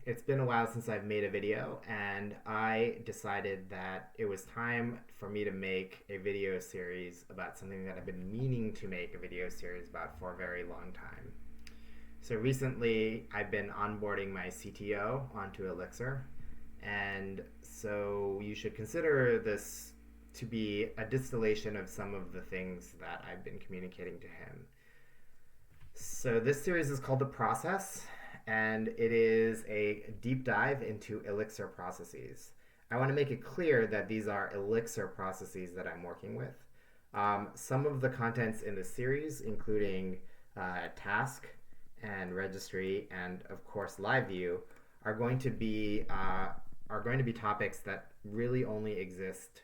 It's been a while since I've made a video, and I decided that it was time for me to make a video series about something that I've been meaning to make a video series about for a very long time. So recently, I've been onboarding my CTO onto Elixir, and so you should consider this to be a distillation of some of the things that I've been communicating to him. So this series is called The Process, and it is a deep dive into Elixir processes. I want to make it clear that these are Elixir processes that I'm working with. Some of the contents in the series, including task and registry, and of course live view, are going to be topics that really only exist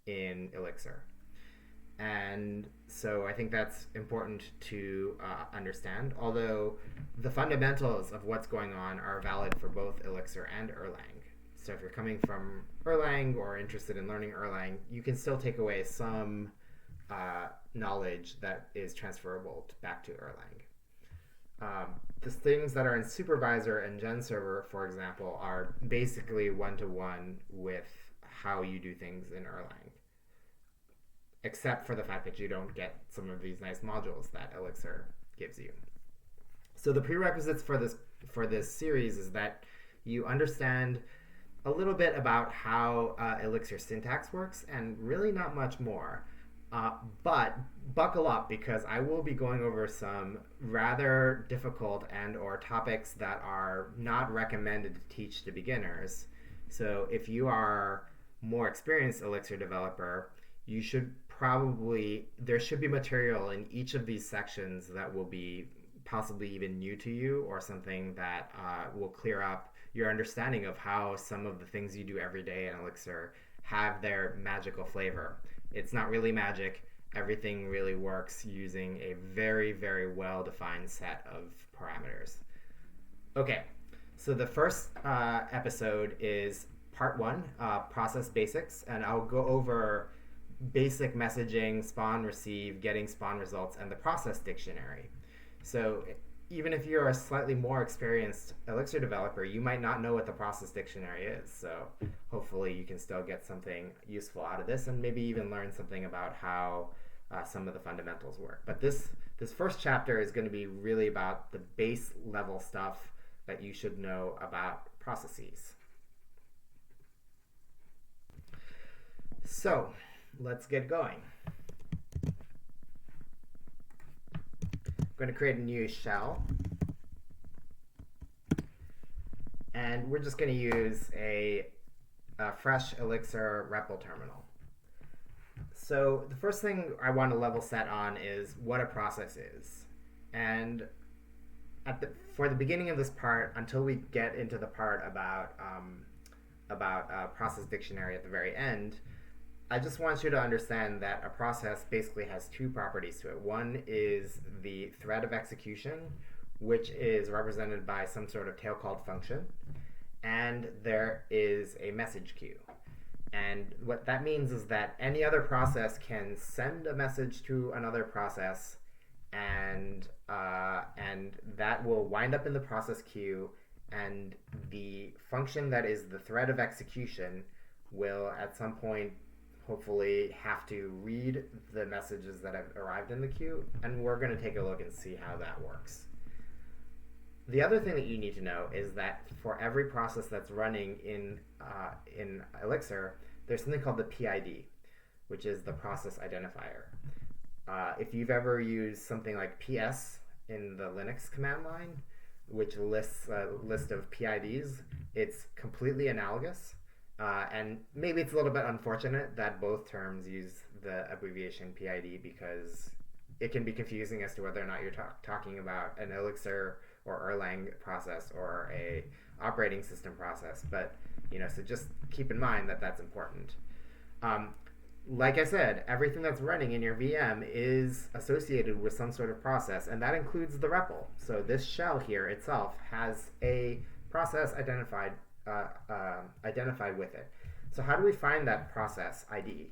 in Elixir. And so I think that's important to understand, although the fundamentals of what's going on are valid for both Elixir and Erlang. So if you're coming from Erlang or interested in learning Erlang, you can still take away some knowledge that is transferable back to Erlang. The things that are in Supervisor and GenServer, for example, are basically one-to-one with how you do things in Erlang, except for the fact that you don't get some of these nice modules that Elixir gives you. So the prerequisites for this series is that you understand a little bit about how Elixir syntax works, and really not much more. But buckle up, because I will be going over some rather difficult and or topics that are not recommended to teach to beginners. So if you are more experienced Elixir developer, you should there should be material in each of these sections that will be possibly even new to you, or something that will clear up your understanding of how some of the things you do every day in Elixir have their magical flavor. It's not really magic. Everything really works using a very, very well-defined set of parameters. Okay, so the first episode is part 1, process basics, and I'll go over basic messaging, spawn, receive, getting spawn results, and the process dictionary. So even if you're a slightly more experienced Elixir developer, you might not know what the process dictionary is. So hopefully you can still get something useful out of this, and maybe even learn something about how some of the fundamentals work. But this first chapter is going to be really about the base level stuff that you should know about processes. So let's get going. I'm going to create a new shell, and we're just going to use a fresh Elixir REPL terminal. So the first thing I want to level set on is what a process is. And for the beginning of this part, until we get into the part about process dictionary at the very end, I just want you to understand that a process basically has two properties to it. One is the thread of execution, which is represented by some sort of tail-called function, and there is a message queue. And what that means is that any other process can send a message to another process, and that will wind up in the process queue, and the function that is the thread of execution will at some point hopefully have to read the messages that have arrived in the queue, and we're going to take a look and see how that works. The other thing that you need to know is that for every process that's running in Elixir, there's something called the PID, which is the process identifier. If you've ever used something like PS in the Linux command line, which lists a list of PIDs, it's completely analogous. And maybe it's a little bit unfortunate that both terms use the abbreviation PID, because it can be confusing as to whether or not you're talking about an Elixir or Erlang process or a operating system process. But so just keep in mind that that's important. Like I said, everything that's running in your VM is associated with some sort of process, and that includes the REPL. So this shell here itself has a process identified with it. So how do we find that process ID?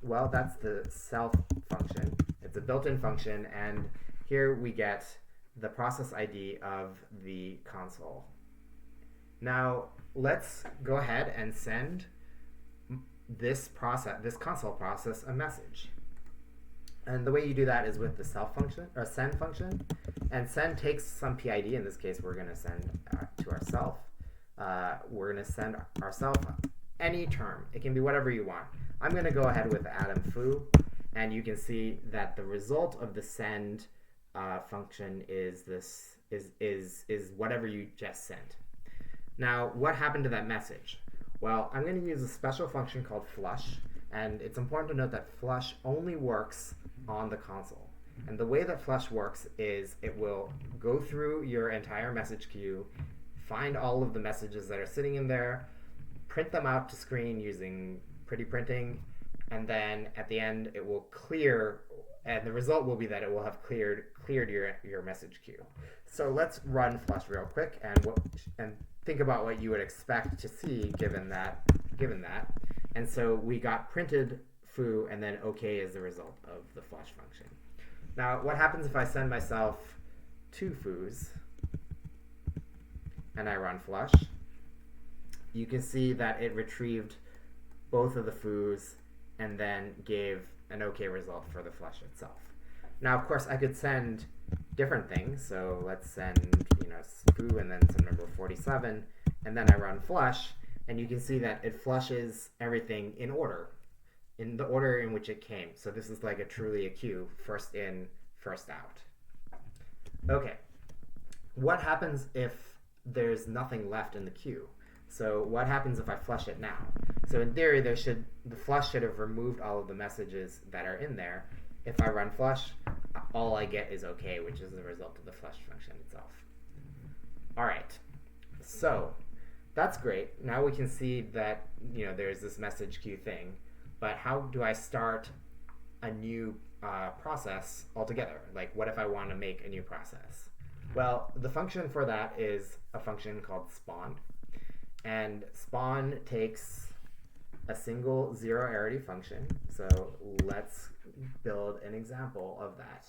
Well, that's the self function. It's a built-in function, and here we get the process ID of the console. Now let's go ahead and send this console process, a message. And the way you do that is with the self function or send function. And send takes some PID. In this case, we're going to send to ourself. We're going to send ourself any term. It can be whatever you want. I'm going to go ahead with atom foo, and you can see that the result of the send function is whatever you just sent. Now, what happened to that message? Well, I'm going to use a special function called flush, and it's important to note that flush only works on the console. And the way that flush works is it will go through your entire message queue, find all of the messages that are sitting in there, print them out to screen using pretty printing, and then at the end it will clear, and the result will be that it will have cleared your message queue. So let's run flush real quick and think about what you would expect to see given that. And so we got printed foo, and then OK is the result of the flush function. Now, what happens if I send myself 2 foos and I run flush? You can see that it retrieved both of the foos and then gave an OK result for the flush itself. Now, of course, I could send different things. So let's send foo and then some number 47, and then I run flush, and you can see that it flushes everything in order, in the order in which it came. So this is like truly a queue, first in, first out. Okay, what happens if there's nothing left in the queue? So what happens if I flush it now? So in theory, the flush should have removed all of the messages that are in there. If I run flush, all I get is OK, which is the result of the flush function itself. All right, so that's great. Now we can see that there's this message queue thing, but how do I start a new process altogether? Like, what if I want to make a new process? Well, the function for that is a function called spawn, and spawn takes a single zero arity function. So let's build an example of that.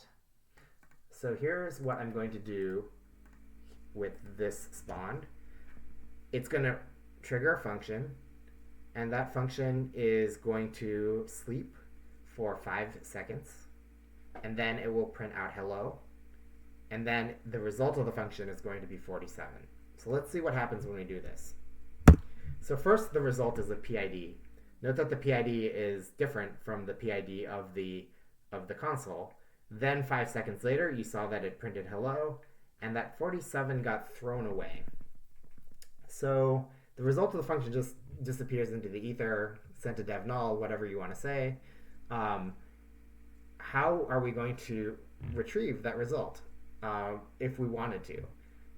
So here's what I'm going to do with this spawn. It's going to trigger a function, and that function is going to sleep for 5 seconds, and then it will print out hello, and then the result of the function is going to be 47. So let's see what happens when we do this. So first, the result is a PID. Note that the PID is different from the PID of the console. Then 5 seconds later, you saw that it printed hello, and that 47 got thrown away. So the result of the function just disappears into the ether, sent to dev null, whatever you want to say. How are we going to retrieve that result if we wanted to?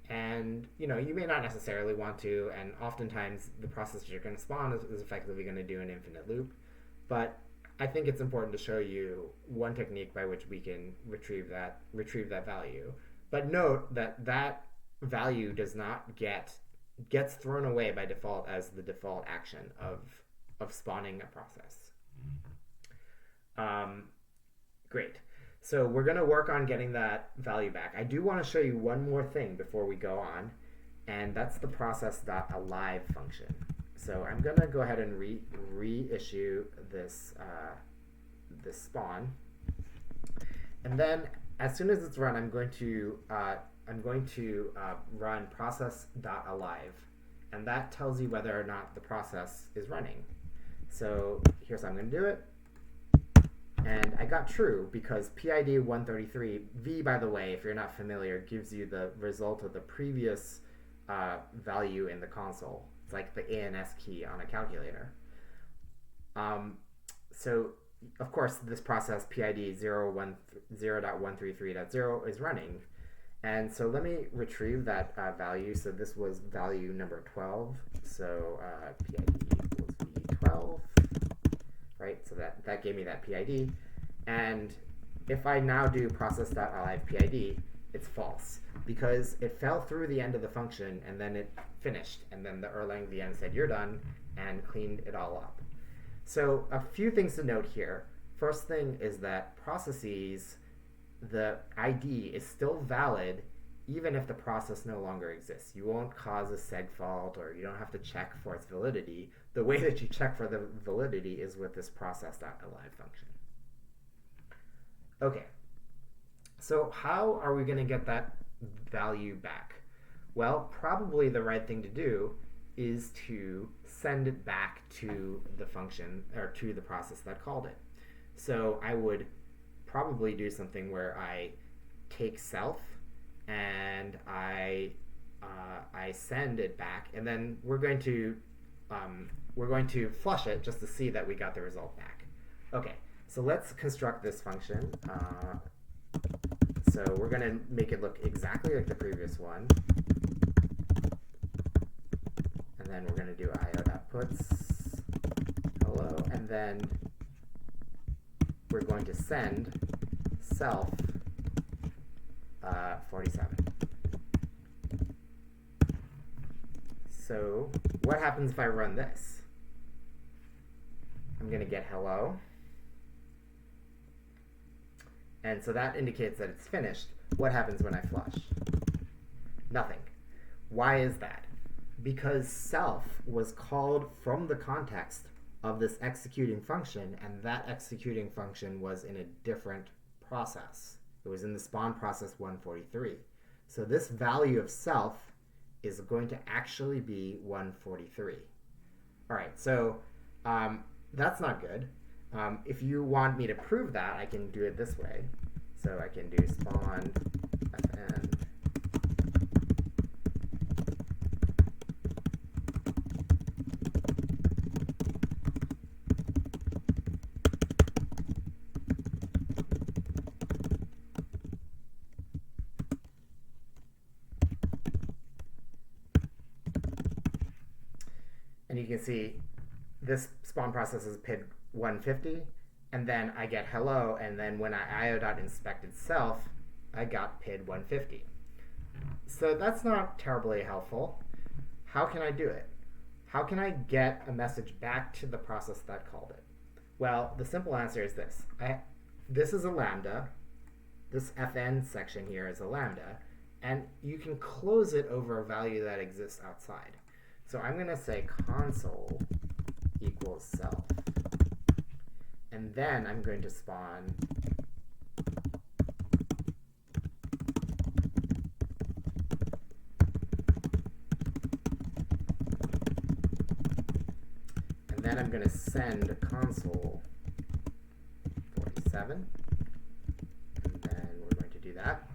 And you may not necessarily want to, and oftentimes the process you're going to spawn is effectively going to do an infinite loop. But I think it's important to show you one technique by which we can retrieve that value. But note that that value does not gets thrown away by default as the default action of spawning a process. Great. So we're going to work on getting that value back. I do want to show you one more thing before we go on, and that's the Process.alive function. So I'm going to go ahead and reissue this spawn, and then as soon as it's run, I'm going to run Process.alive, and that tells you whether or not the process is running. So here's how I'm going to do it. And I got true because PID 133, V, by the way, if you're not familiar, gives you the result of the previous value in the console. It's like the ANS key on a calculator. So, of course, this process, PID 0.133.0, is running. And so let me retrieve that value. So this was value number 12. So PID equals V12. Right, so that gave me that PID. And if I now do Process.alive PID, it's false because it fell through the end of the function and then it finished. And then the Erlang VM said, you're done, and cleaned it all up. So a few things to note here. First thing is that processes, the ID is still valid even if the process no longer exists. You won't cause a seg fault, or you don't have to check for its validity. The way that you check for the validity is with this process.alive function. Okay, so how are we going to get that value back? Well, probably the right thing to do is to send it back to the function, or to the process that called it. So I would probably do something where I take self and I send it back, and then we're going to flush it just to see that we got the result back. Okay, so let's construct this function. So we're going to make it look exactly like the previous one, and then we're going to do io.puts hello, and then we're going to send self 47. So what happens if I run this? I'm going to get hello. And so that indicates that it's finished. What happens when I flush? Nothing. Why is that? Because self was called from the context of this executing function, and that executing function was in a different process. It was in the spawn process 143. So this value of self is going to actually be 143. All right, so that's not good. If you want me to prove that, I can do it this way. So I can do spawn fn. And you can see this spawn process is PID 150, and then I get hello, and then when I io.inspect itself, I got PID 150. So that's not terribly helpful. How can I do it? How can I get a message back to the process that called it? Well, the simple answer is this. This is a lambda. This fn section here is a lambda, and you can close it over a value that exists outside. So I'm going to say console equals self. And then I'm going to spawn and then I'm going to send console 47. And then we're going to do that.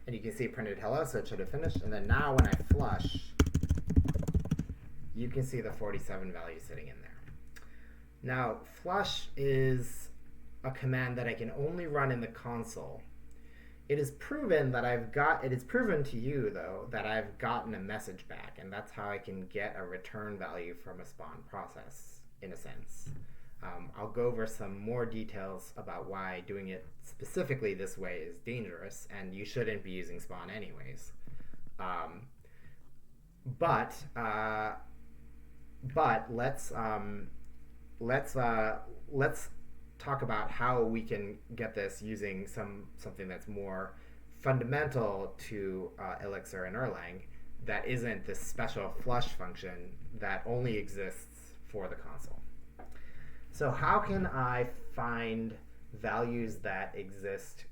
And you can see it printed hello, so it should have finished. And then now when I flush, you can see the 47 value sitting in there. Now, flush is a command that I can only run in the console. It is proven that it is proven to you, though, that I've gotten a message back, and that's how I can get a return value from a spawn process, in a sense. I'll go over some more details about why doing it specifically this way is dangerous, and you shouldn't be using spawn anyways. But let's talk about how we can get this using something that's more fundamental to Elixir and Erlang that isn't this special flush function that only exists for the console. So how can I find values that exist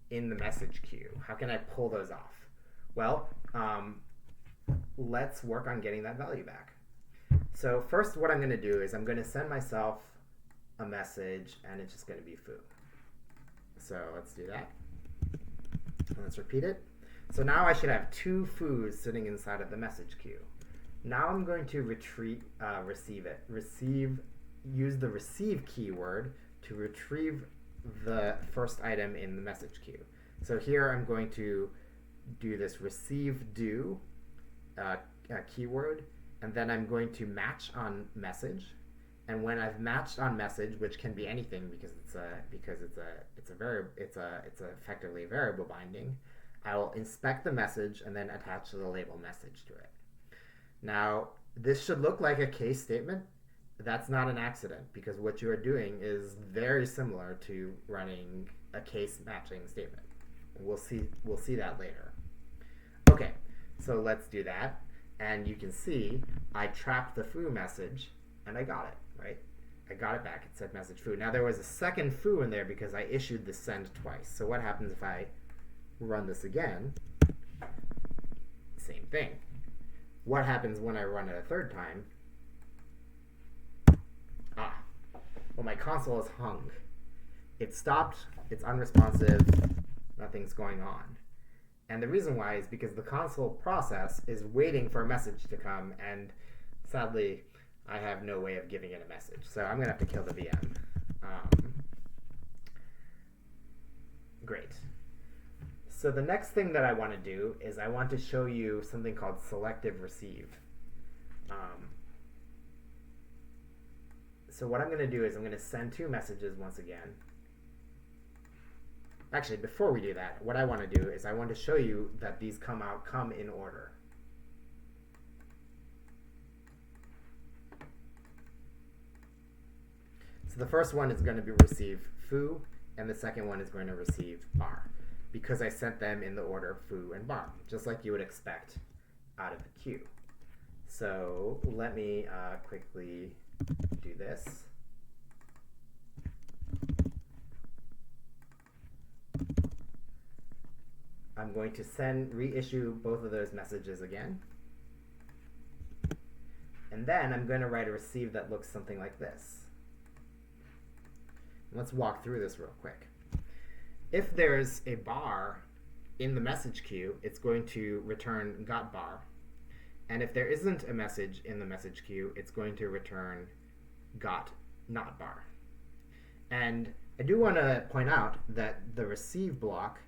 in the message queue? How can I pull those off? Well, let's work on getting that value back. So first what I'm going to do is I'm going to send myself a message, and it's just going to be foo. So let's do that. And let's repeat it. So now I should have two foos sitting inside of the message queue. Now I'm going to use the receive keyword to retrieve the first item in the message queue. So here I'm going to do this receive do keyword, and then I'm going to match on message. And when I've matched on message, which can be anything because it's effectively a variable binding, I will inspect the message and then attach the label message to it. Now this should look like a case statement. That's not an accident, because what you are doing is very similar to running a case matching statement. We'll see that later. Okay, so let's do that. And you can see I trapped the foo message and I got it, right? I got it back. It said message foo. Now there was a second foo in there because I issued the send twice. So what happens if I run this again? Same thing. What happens when I run it a third time? Well, my console is hung. It stopped. It's unresponsive. Nothing's going on. And the reason why is because the console process is waiting for a message to come, and sadly, I have no way of giving it a message. So I'm going to have to kill the VM. Great. So the next thing that I want to do is I want to show you something called selective receive. So what I'm going to do is I'm going to send two messages once again. Actually, before we do that, what I want to do is I want to show you that these come in order. So the first one is going to be receive foo, and the second one is going to receive bar, because I sent them in the order foo and bar, just like you would expect out of the queue. So let me quickly do this. I'm going to reissue both of those messages again. And then I'm going to write a receive that looks something like this. Let's walk through this real quick. If there's a bar in the message queue, it's going to return got bar. And if there isn't a message in the message queue, it's going to return got not bar. And I do want to point out that the receive block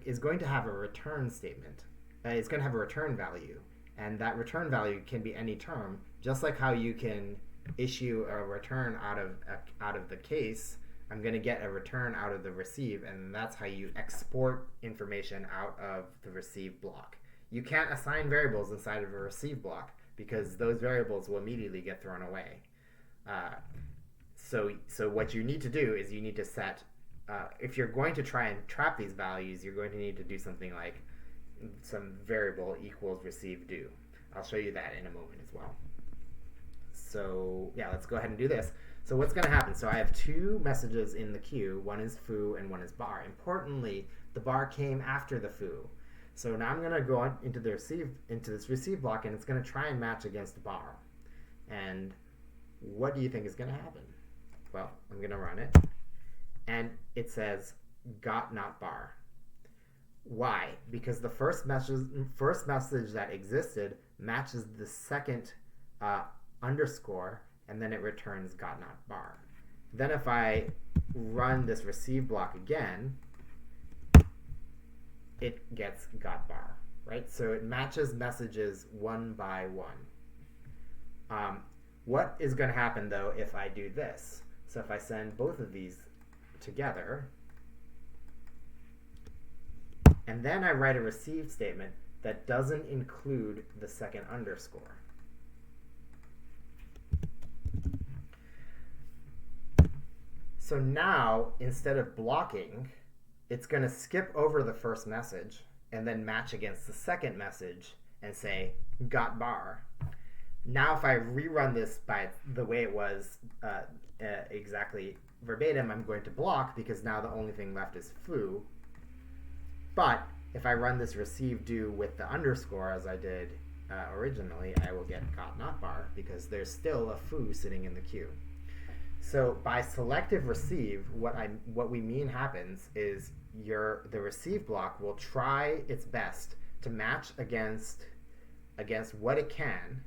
is going to have a return statement. It's going to have a return value, and that return value can be any term, just like how you can issue a return out of the case. I'm going to get a return out of the receive, and that's how you export information out of the receive block. You can't assign variables inside of a receive block because those variables will immediately get thrown away. So what you need to do is you need to set, if you're going to try and trap these values, you're going to need to do something like some variable equals receive do. I'll show you that in a moment as well. So yeah, let's go ahead and do this. So what's going to happen? So I have two messages in the queue. One is foo and one is bar. Importantly, the bar came after the foo. So now I'm going to go into this receive block, and it's going to try and match against bar. And what do you think is going to happen? Well, I'm going to run it, and it says got not bar. Why? Because the first message that existed matches the second underscore, and then it returns got not bar. Then if I run this receive block again, it gets got bar, right? So it matches messages one by one. What is going to happen, though, if I do this? So if I send both of these together, and then I write a receive statement that doesn't include the second underscore. So now, instead of blocking, it's going to skip over the first message and then match against the second message and say, got bar. Now if I rerun this by the way it was exactly verbatim, I'm going to block because now the only thing left is foo. But if I run this receive do with the underscore as I did originally, I will get got not bar because there's still a foo sitting in the queue. So by selective receive, what we mean happens is the receive block will try its best to match against what it can,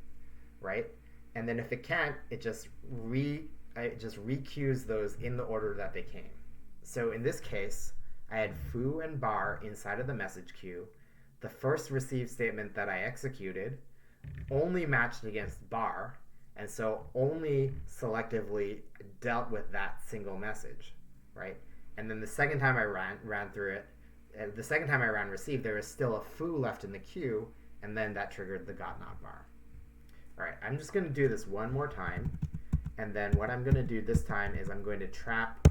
right? And then if it can't, it just requeues those in the order that they came. So in this case, I had foo and bar inside of the message queue. The first receive statement that I executed only matched against bar, and so only selectively dealt with that single message, right? And then the second time I ran through it, the second time I ran receive, there was still a foo left in the queue, and then that triggered the got not bar. All right, I'm just going to do this one more time. And then what I'm going to do this time is I'm going to trap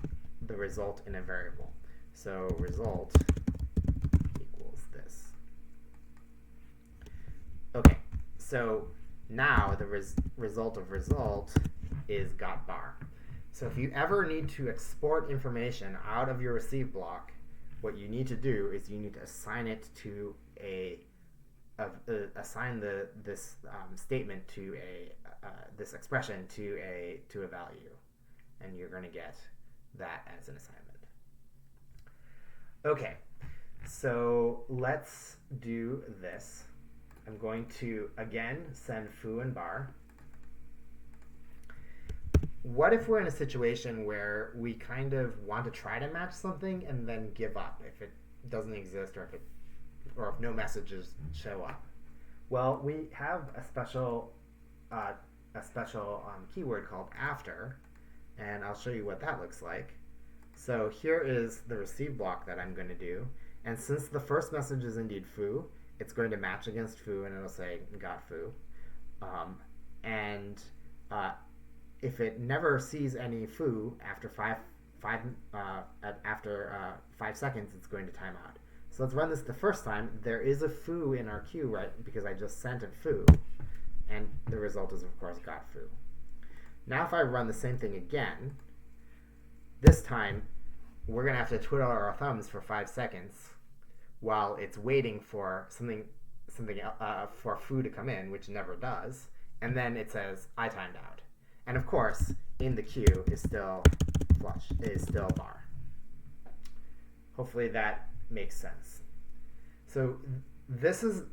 the result in a variable. So result equals this. Okay, so now the result of result is got bar. So if you ever need to export information out of your receive block, what you need to do is you need to assign it to assign this statement to this expression to a value, and you're going to get that as an assignment. Okay, so let's do this. I'm going to again send foo and bar. What if we're in a situation where we kind of want to try to match something and then give up if it doesn't exist, or if no messages show up? Well, we have a special keyword called after, and I'll show you what that looks like. So here is the receive block that I'm going to do, and since the first message is indeed foo, it's going to match against foo, and it'll say got foo. If it never sees any foo after five seconds, it's going to time out. So let's run this the first time. There is a foo in our queue, right? Because I just sent it foo, and the result is, of course, got foo. Now if I run the same thing again, this time we're going to have to twiddle our thumbs for 5 seconds while it's waiting for something for foo to come in, which never does, and then it says I timed out. And of course, in the queue is still bar. Hopefully that makes sense. So this is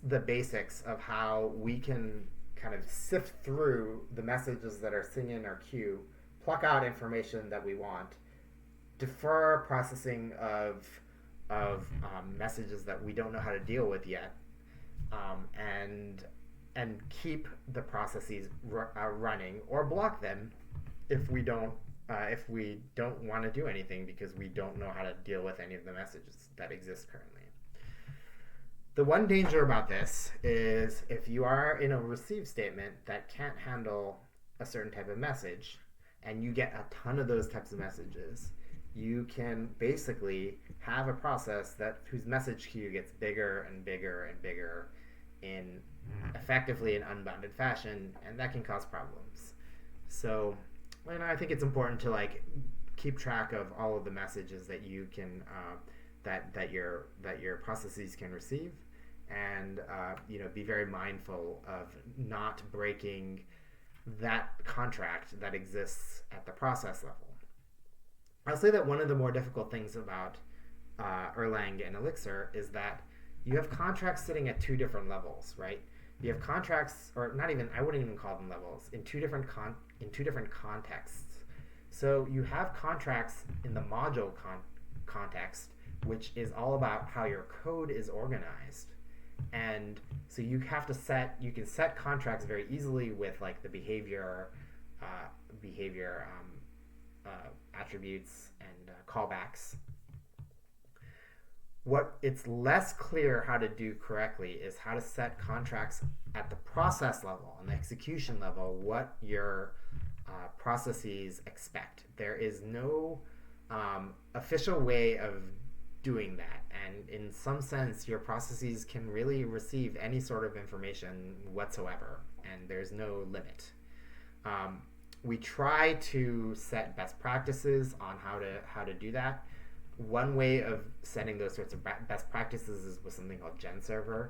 the basics of how we can kind of sift through the messages that are sitting in our queue, pluck out information that we want, defer processing of messages that we don't know how to deal with yet, and keep the processes running, or block them if we don't want to do anything because we don't know how to deal with any of the messages that exist currently. The one danger about this is if you are in a receive statement that can't handle a certain type of message, and you get a ton of those types of messages, you can basically have a process whose message queue gets bigger and bigger and bigger in effectively an unbounded fashion, and that can cause problems. So, I think it's important to keep track of all of the messages that you can that your processes can receive, and be very mindful of not breaking that contract that exists at the process level. I'll say that one of the more difficult things about Erlang and Elixir is that you have contracts sitting at two different levels, right? You have contracts, or not even, I wouldn't even call them levels, in two different contexts. So you have contracts in the module context, which is all about how your code is organized. And so you can set contracts very easily with the behavior attributes and callbacks. What it's less clear how to do correctly is how to set contracts at the process level, on the execution level, what your processes expect. There is no official way of doing that, and in some sense your processes can really receive any sort of information whatsoever, and there's no limit. We try to set best practices on how to do that. One way of setting those sorts of best practices is with something called GenServer,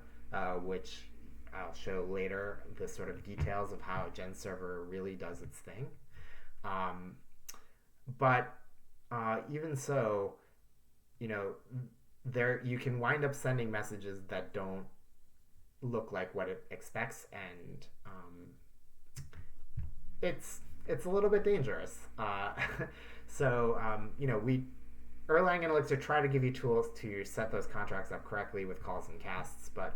which I'll show later, the sort of details of how GenServer really does its thing. But even so, you can wind up sending messages that don't look like what it expects, and it's a little bit dangerous. Erlang and Elixir try to give you tools to set those contracts up correctly with calls and casts, but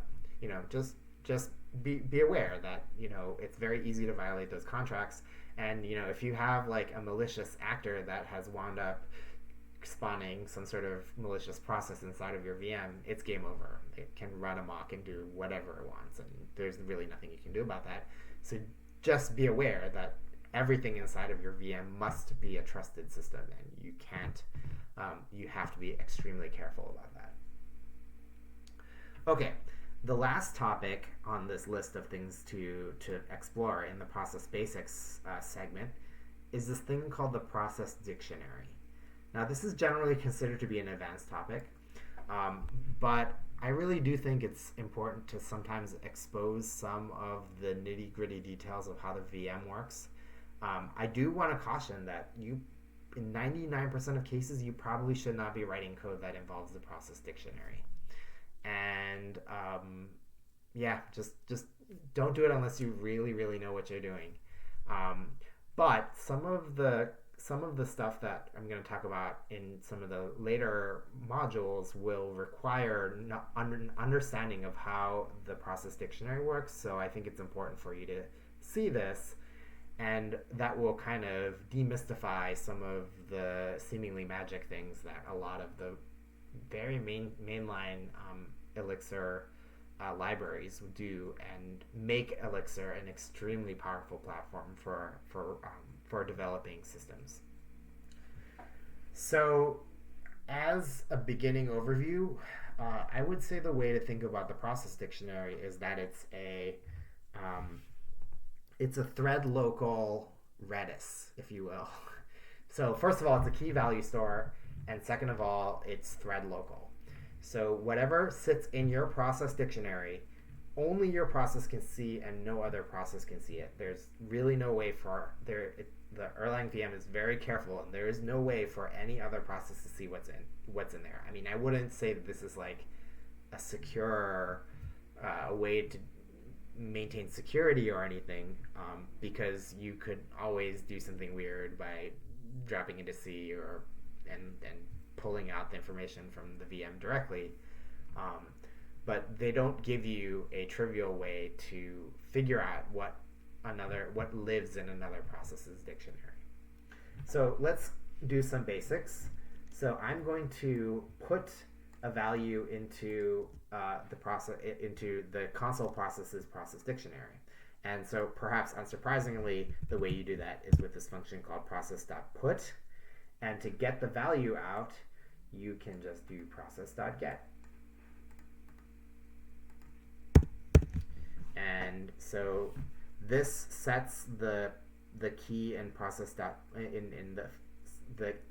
just be aware that it's very easy to violate those contracts, and if you have a malicious actor that has wound up spawning some sort of malicious process inside of your VM, it's game over. It can run amok and do whatever it wants, and there's really nothing you can do about that. So just be aware that everything inside of your VM must be a trusted system, and you can't, you have to be extremely careful about that. Okay, the last topic on this list of things to explore in the process basics segment is this thing called the process dictionary. Now, this is generally considered to be an advanced topic, but I really do think it's important to sometimes expose some of the nitty-gritty details of how the VM works. I do want to caution that in 99% of cases, you probably should not be writing code that involves the process dictionary. And yeah, just don't do it unless you really, really know what you're doing. But some of the stuff that I'm going to talk about in some of the later modules will require understanding of how the process dictionary works. So I think it's important for you to see this, and that will kind of demystify some of the seemingly magic things that a lot of the very mainline Elixir libraries do, and make Elixir an extremely powerful platform for developing systems. So, as a beginning overview, I would say the way to think about the process dictionary is that it's a thread local Redis, if you will. So first of all, it's a key value store, and second of all, it's thread local. So whatever sits in your process dictionary, only your process can see, and no other process can see it. There's really no way for the Erlang VM is very careful, and there is no way for any other process to see what's in there. I mean, I wouldn't say that this is like a secure way to maintain security or anything, because you could always do something weird by dropping into C and pulling out the information from the VM directly. But they don't give you a trivial way to figure out what lives in another process's dictionary. So let's do some basics. So I'm going to put a value into the console process's process dictionary. And so perhaps unsurprisingly, the way you do that is with this function called process.put. And to get the value out, you can just do process.get. And so this sets the key in process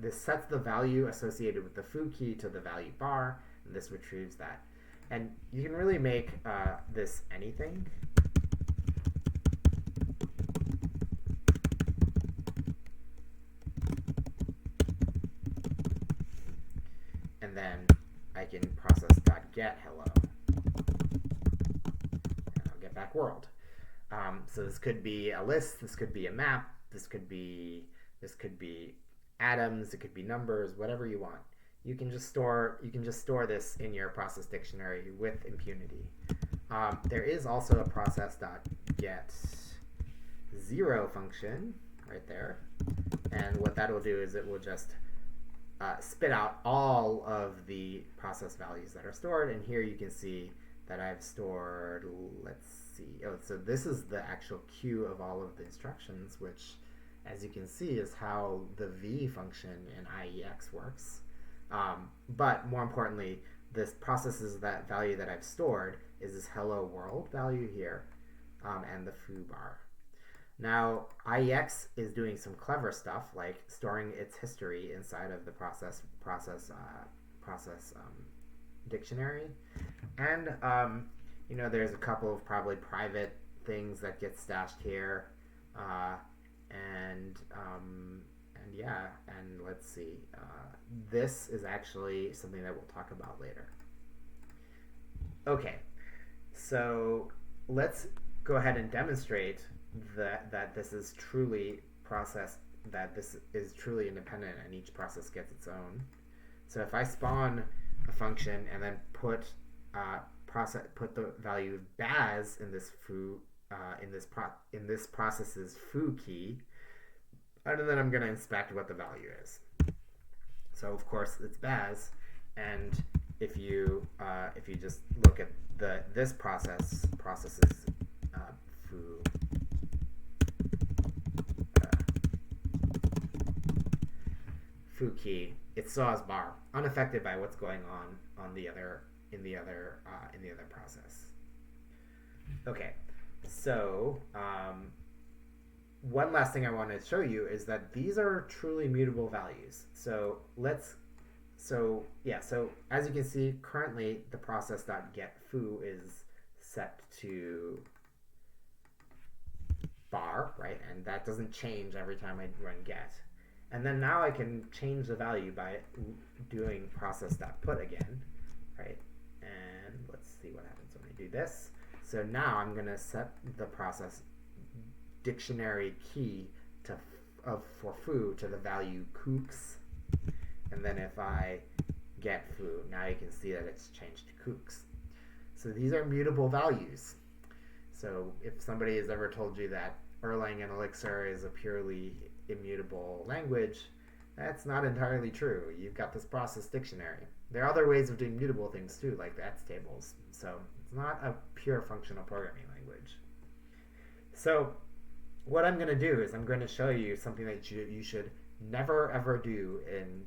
this sets the value associated with the foo key to the value bar, and this retrieves that. And you can really make this anything. And then I can process.get hello. And I'll get back world. So this could be a list, this could be a map, this could be atoms, it could be numbers, whatever you want. You can just store this in your process dictionary with impunity. There is also a process.get 0 function right there, and what that will do is it will just spit out all of the process values that are stored. And here you can see that I've stored, let's see, so this is the actual queue of all of the instructions, which, as you can see, is how the v function in IEX works. But more importantly, this processes that value that I've stored is this hello world value here, and the foo bar. Now, IEX is doing some clever stuff, like storing its history inside of the process dictionary. And there's a couple of probably private things that get stashed here, and let's see. This is actually something that we'll talk about later. Okay, so let's go ahead and demonstrate that this is truly independent, and each process gets its own. So if I spawn a function and then put the value baz in this foo in this process's foo key, and then I'm going to inspect what the value is. So of course it's Baz, and if you just look at this processes foo foo key, it still has bar, unaffected by what's going on the other in the other process. Okay, so one last thing I want to show you is that these are truly mutable values. So as you can see, currently the process.get foo is set to bar, right? And that doesn't change every time I run get. And then now I can change the value by doing process.put again, right? And let's see what happens when I do this. So now I'm going to set the process dictionary key for foo to the value kooks. And then if I get foo, now you can see that it's changed to kooks. So these are mutable values. So if somebody has ever told you that Erlang and Elixir is a purely immutable language, that's not entirely true. You've got this process dictionary. There are other ways of doing mutable things too, like the X tables. So it's not a pure functional programming language. So what I'm going to do is I'm going to show you something that you should never ever do in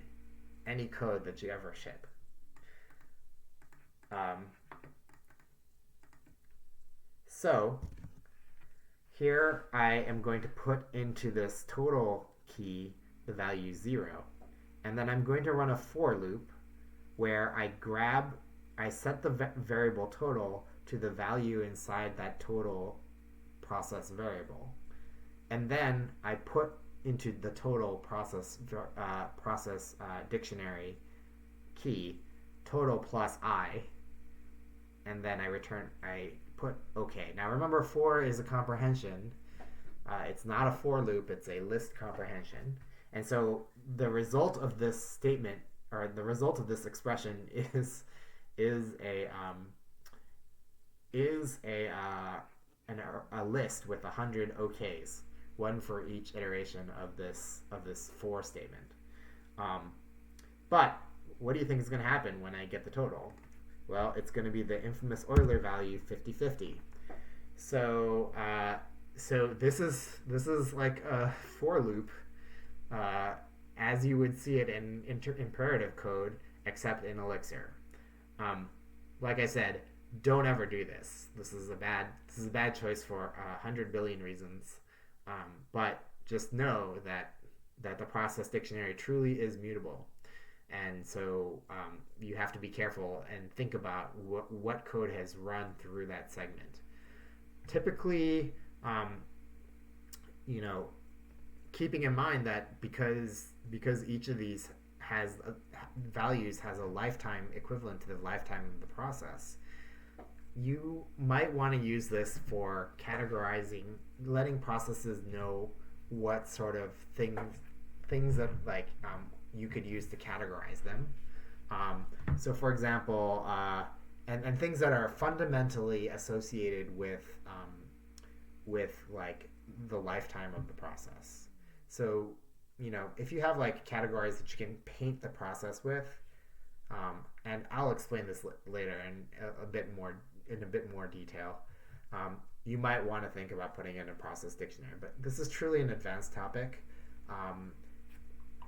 any code that you ever ship. So here I am going to put into this total key the value 0. And then I'm going to run a for loop where I set the variable total to the value inside that total process variable. And then I put into the total process dictionary key total plus I, and then I put OK. Now remember, for is a comprehension. It's not a for loop, it's a list comprehension. And so the result of this statement, or the result of this expression, is a list with 100 OKs, one for each iteration of this for statement. But what do you think is going to happen when I get the total? Well, it's going to be the infamous Euler value 50/50. So this is like a for loop, as you would see it in imperative code, except in Elixir. Like I said, don't ever do this. This is a bad choice for 100 billion reasons. But just know that the process dictionary truly is mutable. And so you have to be careful and think about what code has run through that segment. Typically, keeping in mind that because each of these values has a lifetime equivalent to the lifetime of the process, you might want to use this for categorizing, letting processes know what sort of things that you could use to categorize them. So for example, and things that are fundamentally associated with like the lifetime of the process. So if you have like categories that you can paint the process with, and I'll explain this later in a bit more detail, you might want to think about putting in a process dictionary. But this is truly an advanced topic.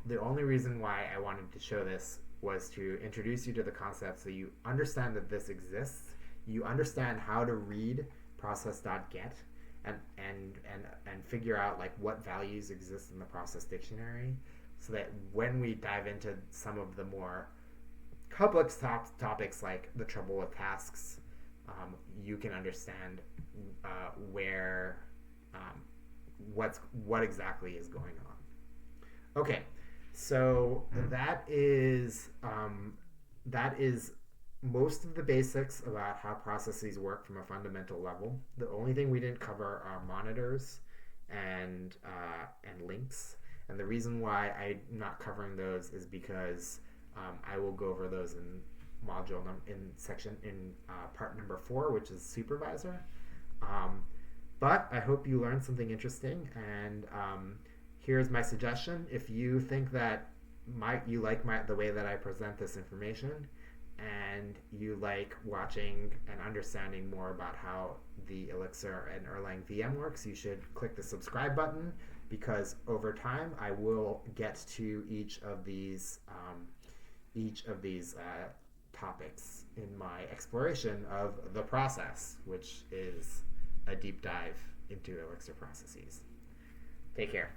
The only reason why I wanted to show this was to introduce you to the concept so you understand that this exists. You understand how to read process.get and figure out like what values exist in the process dictionary, so that when we dive into some of the more complex topics like the trouble with tasks, you can understand what exactly is going on. Okay, so that is most of the basics about how processes work from a fundamental level. The only thing we didn't cover are monitors and links. And the reason why I'm not covering those is because I will go over those in part number 4, which is supervisor. But I hope you learned something interesting, and here's my suggestion. If you think that you like the way that I present this information, and you like watching and understanding more about how the Elixir and Erlang VM works, you should click the subscribe button, because over time I will get to each of these topics in my exploration of the process, which is a deep dive into Elixir processes. Take care.